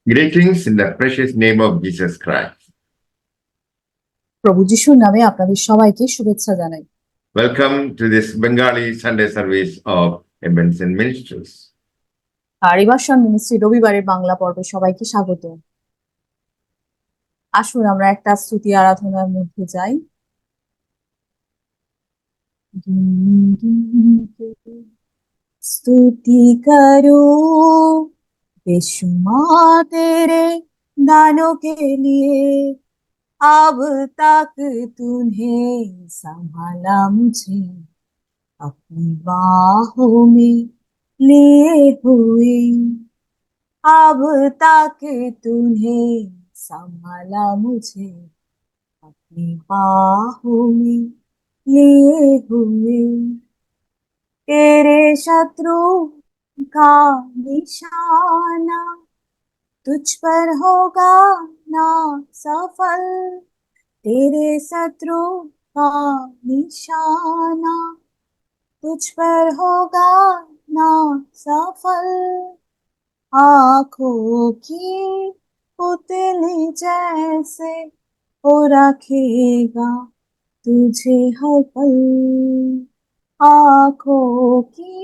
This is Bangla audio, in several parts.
Greetings in the precious name of Jesus Christ. প্রভু যিশুর নামে আপনাদের সবাইকে শুভেচ্ছা জানাই। Welcome to this Bengali Sunday service of Ebenezer Ministries. আর রিভারশন মিনিস্ট্রি রবিবারের বাংলা পর্বে সবাইকে স্বাগত। আসুন আমরা একটা স্তুতি আরাধনার মধ্যে যাই। स्तुति करो बेशुमार तेरे दानों के लिए, अब तक तूने संभाला मुझे अपनी बाहों में लिए हुए, अब तक तूने संभाला मुझे अपनी बाहों में लिए हुए। तेरे शत्रु का निशाना तुझ पर होगा ना सफल, तेरे शत्रु का निशाना तुझ पर होगा ना सफल। आँखों की पुतली जैसे वो रखेगा तुझे हर पल, आँखों की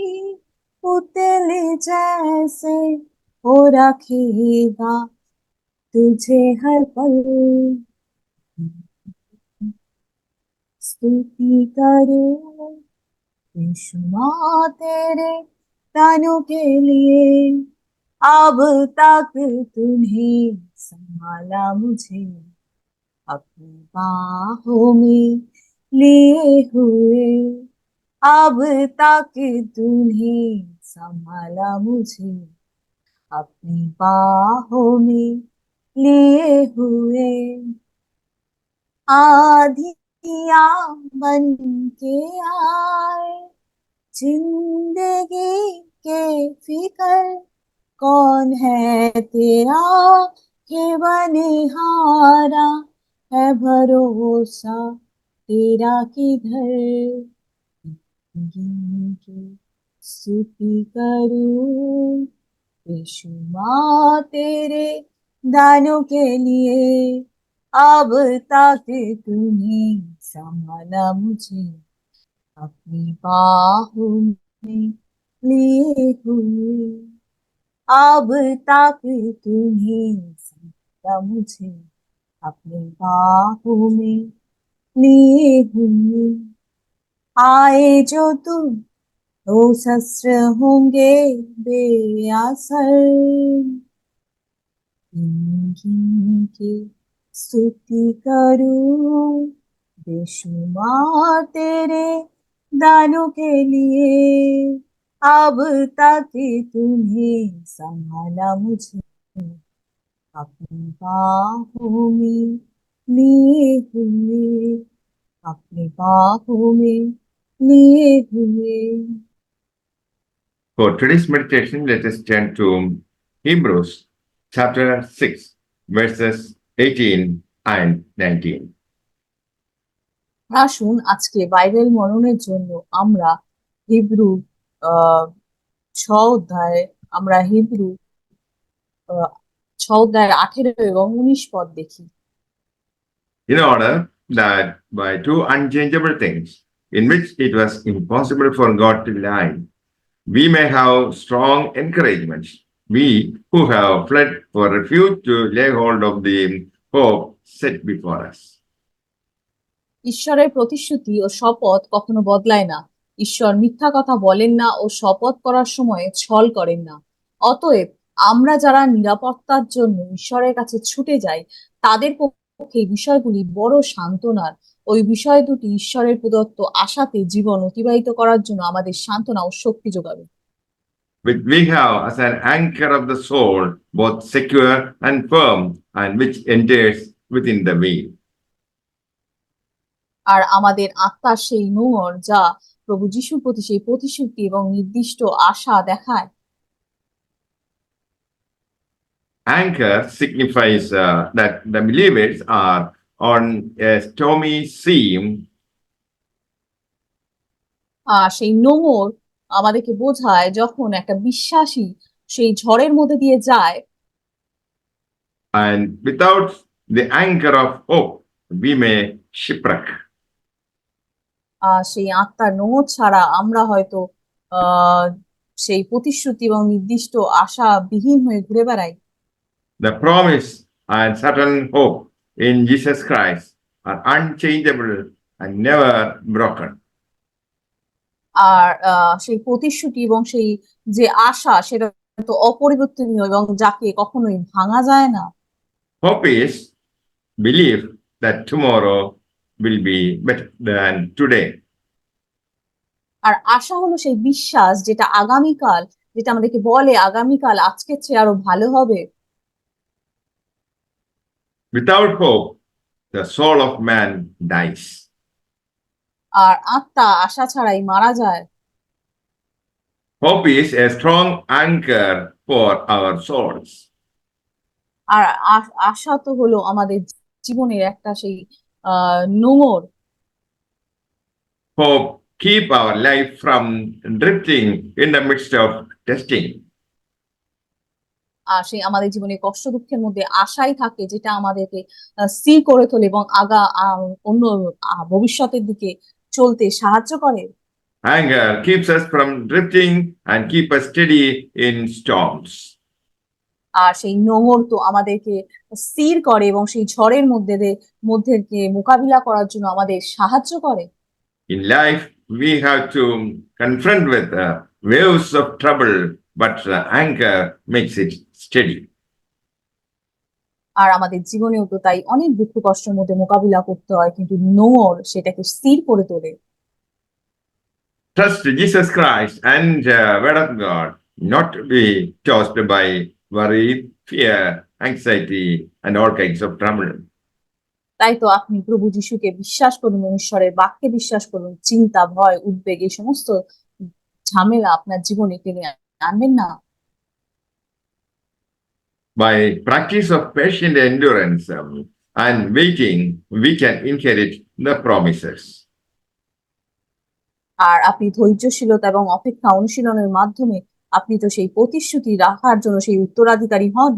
पुतली जैसे वो रखेगा तुझे हर पल। स्तुति करो बेशुमार तेरे दानों के लिए, अब तक तूने संभाला मुझे अपनी बाहों में लिए हुए, अब तक तूने संभाला मुझे अपनी बाहों में लिए हुए। आधिया बन के आए जिंदगी के फिकर, कौन है तेरा के बनिहारा, है भरोसा तेरा किधर। स्तुति करूं बेशुमार तेरे दानों के लिए, अब तक तूने संभाला मुझे अपनी बाहों में लिए हुए, अब तक तूने संभाला मुझे अपनी बाहों में लिए हुए। आए जो तुम तो शस्त्र होंगे बेअसर, की स्तुति करूं बेशुमार तेरे दानों के लिए, अब तक तुम्हें संभाला मुझे अपनी बाहों में लिए हुए, अपनी बाहों में लिए हुए। For today's meditation, let us turn to Hebrews chapter 6, verses 18 and 19. আসুন আজকে বাইবেল মননের জন্য আমরা হিব্রু 6 অধ্যায় আমরা হিব্রু 6 অধ্যায়ের 18 এবং 19 পদ দেখি। In order that by two unchangeable things in which it was impossible for God to lie, we may have strong encouragement, we who have fled for refuge to lay hold of the hope set before us. ঈশ্বরের প্রতিশ্রুতি ও শপথ কখনো বদলায় না। ঈশ্বর মিথ্যা কথা বলেন না ও শপথ করার সময় ছল করেন না। অতএব আমরা যারা নিরাপত্তার জন্য ঈশ্বরের কাছে ছুটে যাই, তাদের পক্ষে বিষয়গুলি বড় সান্ত্বনার। ওই বিষয় দুটি ঈশ্বরের প্রদত্ত আশাতে জীবন অতিবাহিত করার জন্য আমাদের সান্ত্বনা ও শক্তি যোগাবে। Which we have as an anchor of the soul, both secure and firm, and which enters within the veil. আর আমাদের আত্মার সেই নোঙর যা প্রভু যিশুর প্রতি সেই প্রতিশ্রুতি এবং নির্দিষ্ট আশা দেখায়। Anchor signifies that the believers are on a stormy sea. সেই নোঙর আমাদেরকে বোঝায় যখন একটা বিশ্বাসী সেই ঝড়ের মধ্যে দিয়ে যায়। and without the anchor of hope, we may shipwreck. সেই আত্মার নোঙর ছাড়া আমরা হয়তো আহ সেই প্রতিশ্রুতি এবং নির্দিষ্ট আশা বিহীন হয়ে ঘুরে বেড়াই। The promise and certain hope in Jesus Christ are unchangeable and never broken. আর সেই প্রতিশ্রুতি এবং সেই যে আশা সেটা তো অপরিবর্তনীয় এবং যাকে কখনোই ভাঙা যায় না। Hope is belief that tomorrow will be better than today. আর আশা হলো সেই বিশ্বাস যেটা আগামীকাল, যেটা আমাদেরকে বলে আগামীকাল আজকের চেয়ে আরো ভালো হবে। Without hope, the soul of man dies. আর আত্মা আশা ছাড়াই মারা যায়। Hope is a strong anchor for our souls. আর আশা তো হলো আমাদের জীবনের একটা সেই নোঙর। Hope keep our life from drifting in the midst of testing. আর সেই আমাদের জীবনে কষ্ট দুঃখের মধ্যে আশাই থাকে যেটা আমাদেরকে স্থির করে তোলে এবং অন্য ভবিষ্যতের দিকে চলতে সাহায্য করে। Anger keeps us from drifting and keep us steady in storms. আর সেই নোঙর তো আমাদেরকে স্থির করে এবং সেই ঝড়ের মধ্যে মোকাবিলা করার জন্য আমাদের সাহায্য করে। In life, we have to confront with waves of trouble, but anchor makes it steady. আর আমাদের জীবনেও তো তাই অনেক দুঃখ কষ্টের মধ্যে মোকাবিলা করতে হয়, কিন্তু নোঙর সেটাকে স্থির করে তোলে। Trust Jesus Christ and Word of God, not to be tossed by worry, fear, anxiety, and all kinds of trouble. তাই তো আপনি প্রভু যিশুকে বিশ্বাস করুন, ঈশ্বরের বাক্যে বিশ্বাস করুন, চিন্তা ভয় উদ্বেগ এই সমস্ত ঝামেলা আপনার জীবনে টেনে আনবেন না। By practice of patient endurance and waiting, we can inherit the promises. আর আপনি ধৈর্যশীলতা এবং অপেক্ষা অনুশীলনের মাধ্যমে আপনি তো সেই প্রতিশ্রুতি রাখার জন্য সেই উত্তরাধিকারী হন।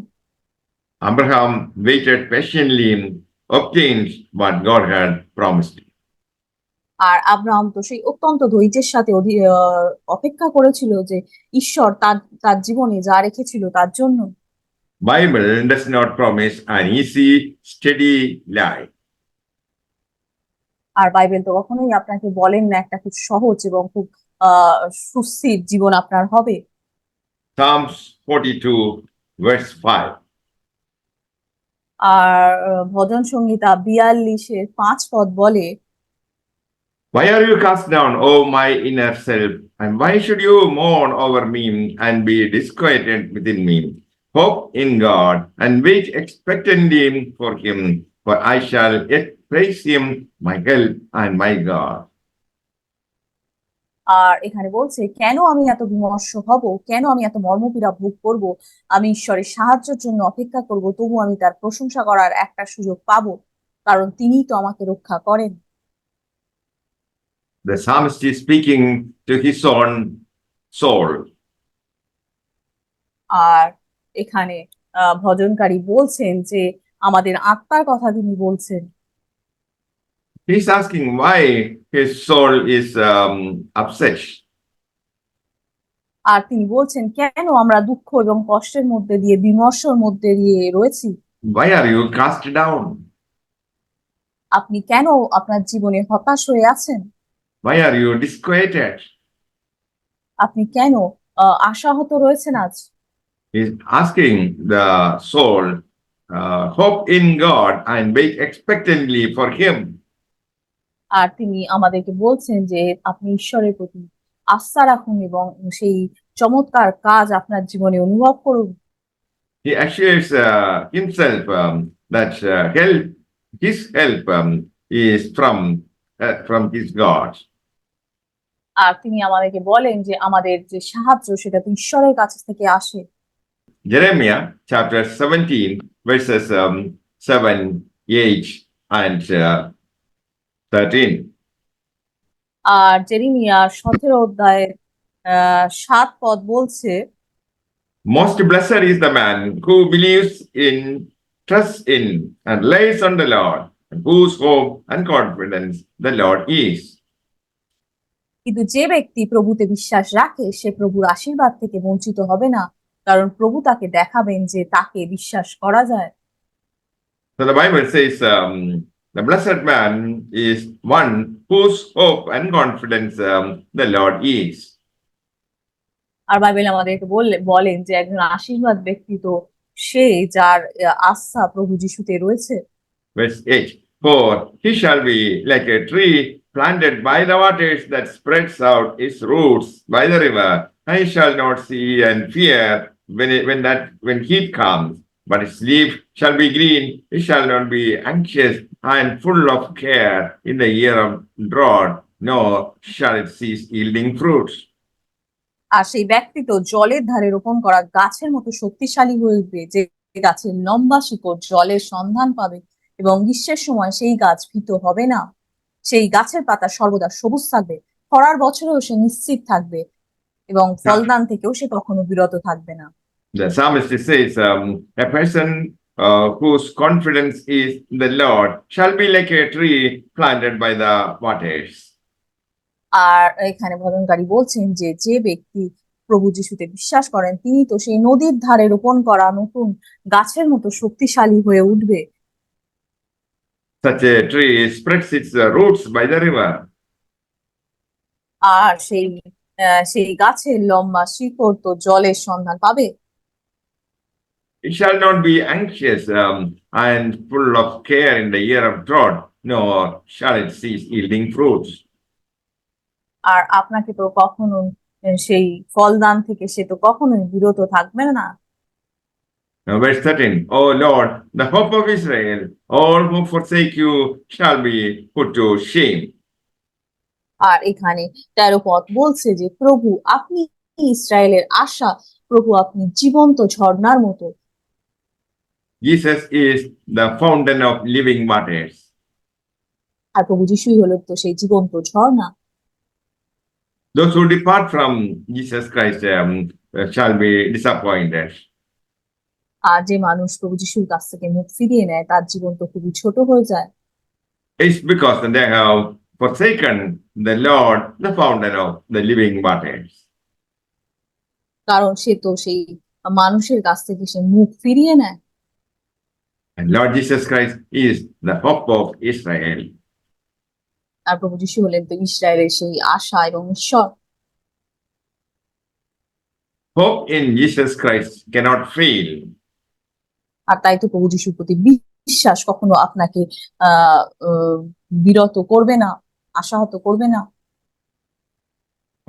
Abraham waited patiently, obtained what God had promised. আর আব্রাহাম তো সেই অত্যন্ত ধৈর্যের সাথে অপেক্ষা করেছিল যে ঈশ্বর তার তার জীবনে যা রেখেছিল তার জন্য। Bible does not promise an easy, steady life. আর বাইবেল তো কখনোই আপনাকে বলেন না একটা খুব সহজ এবং খুব সুস্থির জীবন আপনার হবে। Psalms 42, verse 5. আর ভজন সংহিতা 42-5 বলে, Why are you cast down, O my inner self? And why should you mourn over me and be disquieted within me? Hope in God and wait expectantly for him, for I shall yet praise him, my help and my God. আর এখানে বলছে, কেন আমি এত বিমর্ষ হব, কেন আমি এত মর্মপীড়া ভোগ করব? আমি ঈশ্বরের সাহায্যের জন্য অপেক্ষা করব, তবু আমি তার প্রশংসা করার একটা সুযোগ পাবো, কারণ তিনিই তো আমাকে রক্ষা করেন। The psalmist is speaking to his own soul. আর এখানে ভজনকারী বলছেন যে আমাদের আত্মার কথা তিনি বলছেন। He's asking why his soul is upset. আর তিনি বলছেন কেন আমরা দুঃখ এবং কষ্টের মধ্যে দিয়ে বিমর্ষর মধ্যে দিয়ে রয়েছি। Why are you cast down? আপনি কেন আপনার জীবনে হতাশ হয়ে আছেন? Why are you disquieted? আপনি কেন আশাহত রয়েছেন আজ? He's asking the soul, hope in God and wait expectantly for him. আর তিনি আমাদেরকে বলছেন যে আপনি ঈশ্বরের প্রতি আস্থা রাখুন এবং সেই চমৎকার কাজ আপনার জীবনে অনুভব করুন। He assures himself that his help is from his God. আর তিনি আমাদেরকে বলেন যে আমাদের যে সাহায্য সেটা তো ঈশ্বরের কাছ থেকে আসে। Jeremiah chapter 17 verses 7, 8 and 13. R Jeremiah 17 অধ্যায়ের 7 বলছে, Most blessed is the man who believes in trusts in and relies on the Lord, and whose hope and confidence the Lord is. কিন্তু যে ব্যক্তি প্রভুতে বিশ্বাস রাখে সে প্রভুর আশীর্বাদ থেকে বঞ্চিত হবে না, কারণ প্রভু তাকে দেখাবেন যে তাকে বিশ্বাস করা যায়। So the Bible says, the blessed man is one whose hope and confidence the Lord is. আর বাইবেল আমাদেরকে বলেন যে একজন আশীর্বাদ ব্যক্তি তো সে যার আস্থা প্রভু যিশুতে রয়েছে। Verse 8, for he shall be like a tree planted by the waters that spreads out its roots by the river, and he shall not see and fear when heat comes, but its leaf shall be green. He shall not be anxious and full of care in the year of drought, nor shall it cease yielding fruits. আর সেই ব্যক্তি তো জলের ধারে রোপণ করা গাছের মতো শক্তিশালী হয়ে উঠবে, যে গাছের লম্বা শিকড় জলের সন্ধান পাবে এবং গ্রীষ্মের সময় সেই গাছ ভীত হবে না। সেই গাছের পাতা সর্বদা সবুজ থাকবে, খরার বছরেও সে নিশ্চিত থাকবে এবং ফলদান থেকেও সে কখনো বিরত থাকবে না। The psalmist says, a person whose confidence is the Lord shall be like a tree planted by the waters. আর এখানে ভজনকারী বলছেন যে যে ব্যক্তি প্রভু যিশুতে বিশ্বাস করেন তিনি তো সেই নদীর ধারে রোপণ করা নতুন গাছের মতো শক্তিশালী হয়ে উঠবে। Such a tree spreads its roots by the river. আর সেই গাছের লম্বা শিকড় তো জলের সন্ধান পাবে। It shall not be anxious and full of care in the year of drought, nor shall it cease yielding fruits. আর আপনাকে তো কখনো সেই ফলদান থেকে সে তো কখনোই বিরত থাকবে না। Now, verse 13, O Lord, the hope of Israel, all who forsake you shall be put to shame. আর এখানে 13 পদ বলছে যে প্রভু আপনি ইসরায়েলের আশা, প্রভু আপনি জীবন্ত ঝর্ণার মতো। Jesus is the fountain of living waters. আর প্রভু যিশুই হলো তো সেই জীবন্ত ঝর্ণা। Those who depart from Jesus Christ shall be disappointed. আর যে মানুষ প্রভু যিশুর কাছ থেকে মুখ ফিরিয়ে নেয় তার জীবন তো খুবই ছোট হয়ে যায়। It's because they have forsaken the Lord, the fountain of the living waters. কারণ সে তো সেই মানুষের কাছ থেকে সে মুখ ফিরিয়ে নেয়। And Lord Jesus Christ is the hope of Israel. আর প্রভু যিশু হলেন তো ইসরায়েলের সেই আশা এবং ঈশ্বর। Hope in Jesus Christ cannot fail. আর তাই তো প্রভু যিশুর প্রতি বিশ্বাস কখনো আপনাকে আহ বিরত করবে না, আশাহত করবে না।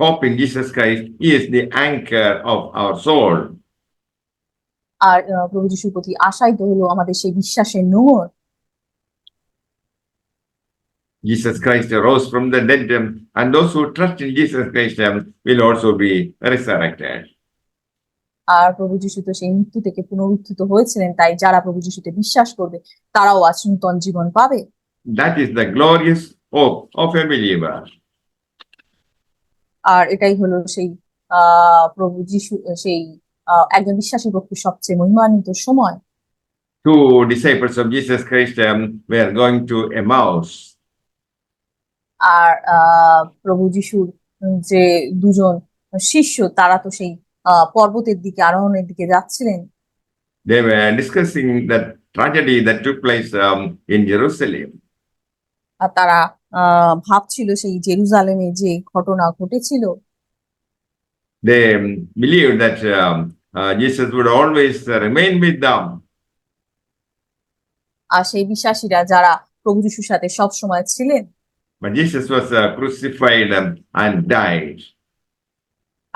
Hope in Jesus Christ is the anchor of our soul. আর প্রভু যিশুর প্রতি আশাই তো হলো আমাদের সেই বিশ্বাসের নোঙর। Jesus Christ rose from the dead, and those who trust in Jesus Christ will also be resurrected. আর প্রভু যিশু তো সেই মৃত্যু থেকে পুনরুত্থিত হয়েছিলেন, তাই যারা প্রভু যিশুতে বিশ্বাস করবে তারাও আজ নূতন জীবন পাবে। That is the glorious hope of a believer. আর এটাই হলো সেই প্রভু যিশু সেই একজন বিশ্বাসীর পক্ষে সবচেয়ে মহিমান্বিত সময়। Two disciples of Jesus Christ were going to Emmaus. আর প্রভু যিশুর যে দুজন শিষ্য তারা তো সেই পর্বতের দিকে আরোহণের দিকে যাচ্ছিলেন। They were discussing the tragedy that took place in Jerusalem. আর তারা ভাবছিল সেই জেরুজালেমে যে ঘটনা ঘটেছিল। They believed that Jesus would always remain with them. আর সেই বিশ্বাসীরা যারা প্রভু যিশুর সাথে সব সময় ছিলেন। But Jesus was crucified and died.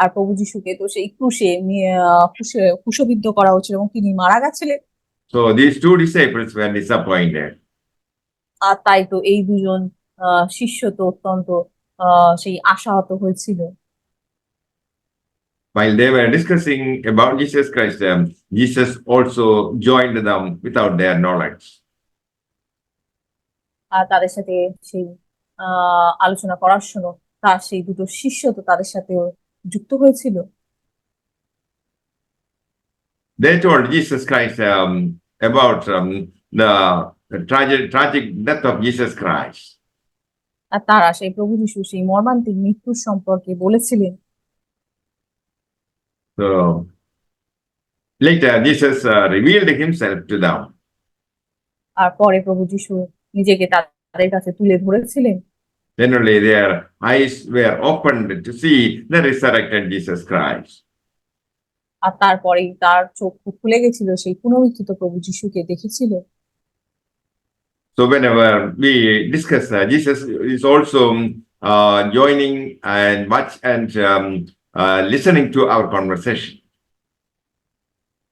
আর প্রভু যিশুকে তো সেই ক্রুশবিদ্ধ করা হয়েছিল এবং তিনি মারা গেছিলেন। So these two disciples were disappointed. আর তাই তো এই দুজন শিষ্য তো অত্যন্ত সেই আশাহত হয়েছিল। While they were discussing about Jesus Christ, Jesus also joined them without their knowledge. আর তাদের সাথে সেই আলোচনা করার সময় তার সেই দুটো শিষ্য তো তাদের সাথেও যুক্ত হয়েছিল। They told Jesus Christ, about the tragic death of Jesus Christ. আর তারা সেই প্রভু যিশু সেই মর্মান্তিক মৃত্যুর সম্পর্কে বলেছিলেন। So later, Jesus revealed himself to them. আর পরে প্রভু যিশু নিজেকে তাদের কাছে তুলে ধরেছিলেন। Then only their eyes were opened to see the resurrected Jesus Christ. আর তারপরেই তার চক্ষু খুলে গেছিল, সেই পুনরুত্থিত প্রভু যিশুকে দেখেছিল। So whenever we discuss, Jesus is also joining and listening to our conversation.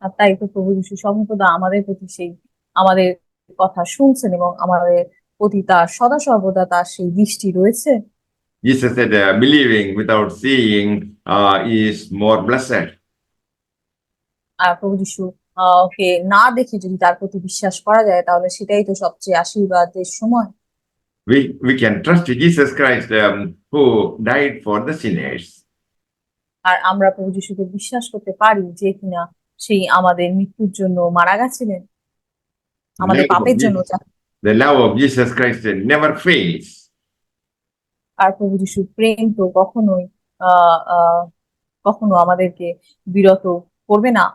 আর তাই তো প্রভু যিশু সর্বদা আমাদের প্রতি সেই আমাদের কথা শুনছেন এবং আমাদের প্রতি তার সদা সর্বদা তার সেই দৃষ্টি রয়েছে। Jesus said, believing without seeing is more blessed. আর প্রভু যিশু কে না দেখে যদি তার প্রতি বিশ্বাস করা যায় তাহলে সেটাই তো সবচেয়ে আশীর্বাদের সময়। We can trust Jesus Christ who died for the sinners. আর আমরা প্রভু যিশুকে বিশ্বাস করতে পারি যে কিনা সেই আমাদের মৃত্যুর জন্য মারা গেছিলেন, আমাদের পাপের জন্য। The love of Jesus Christ never fails. আর প্রভু যিশুর প্রেম তো কখনোই আহ আহ কখনো আমাদেরকে বিরত করবে না।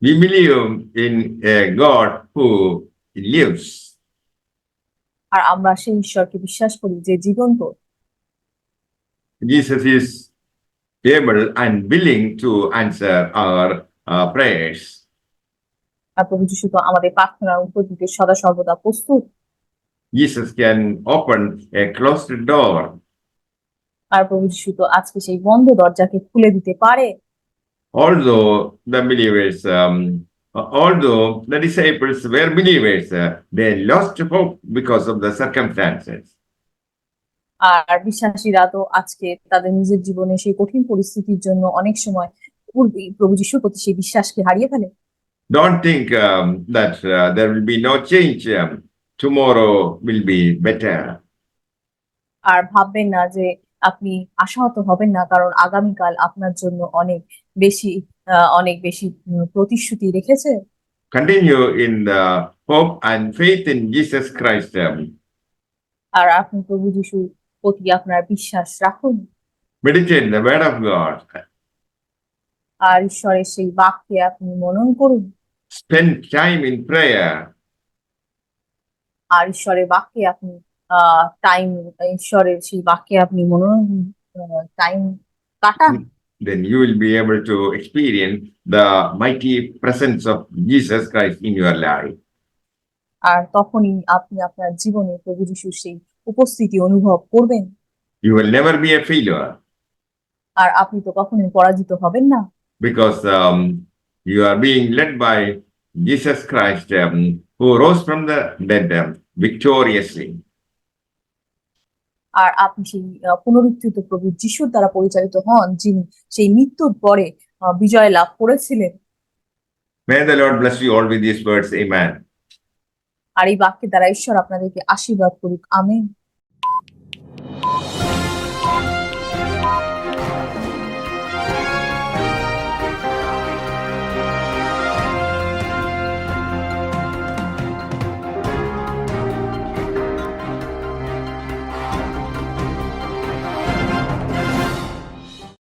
We believe in a God who lives. আর আমরা সেই ঈশ্বরকে বিশ্বাস করি যে জীবন্ত। Jesus is able and willing to answer our prayers. আর প্রভু যিশু তো আমাদের প্রার্থনার উত্তর দিতে সদা সর্বদা প্রস্তুত। Jesus can open a closed door. আর প্রভু যিশু তো আজকে সেই বন্ধ দরজাকে খুলে দিতে পারে। Although the believers, although the disciples were believers, they lost hope because of the circumstances. আর বিশ্বাসীরা তো আজকে তাদের নিজের জীবনে সেই কঠিন পরিস্থিতির জন্য অনেক সময় পূর্বেই প্রভু যিশুর প্রতি সেই বিশ্বাসকে হারিয়ে ফেলে। Don't think that there will be no change. Tomorrow will be better. আর ভাববেন না যে আপনি আশাহত হবেন না, কারণ আগামীকাল আপনার জন্য অনেক বেশি প্রতিশ্রুতি রেখেছে। Continue in the hope and faith in Jesus Christ. আর আপনি প্রভু যিশুর প্রতি আপনার বিশ্বাস রাখুন। Meditate the word of God. আর ঈশ্বরের সেই বাক্যে আপনি মনন করুন। Spend time in prayer. আর ঈশ্বরের বাক্যে আপনি ঈশ্বরের সেই বাক্যে আপনি টাইম কাটান। Then you will be able to experience the mighty presence of Jesus Christ in your life. আর তখনই আপনি আপনার জীবনে প্রভু যিশুর সেই উপস্থিতি অনুভব করবেন। You will never be a failure আর আপনি তো কখনোই পরাজিত হবেন না, because you are being led by Jesus Christ, who rose from the dead victoriously. আর আপনি সেই পুনরুত্থিত প্রভু যিশুর দ্বারা পরিচালিত হন, যিনি সেই মৃত্যুর পরে বিজয় লাভ করেছিলেন। May the Lord bless you all with these words. Amen. আর এই বাক্যের দ্বারা ঈশ্বর আপনাদেরকে আশীর্বাদ করুক। আমেন।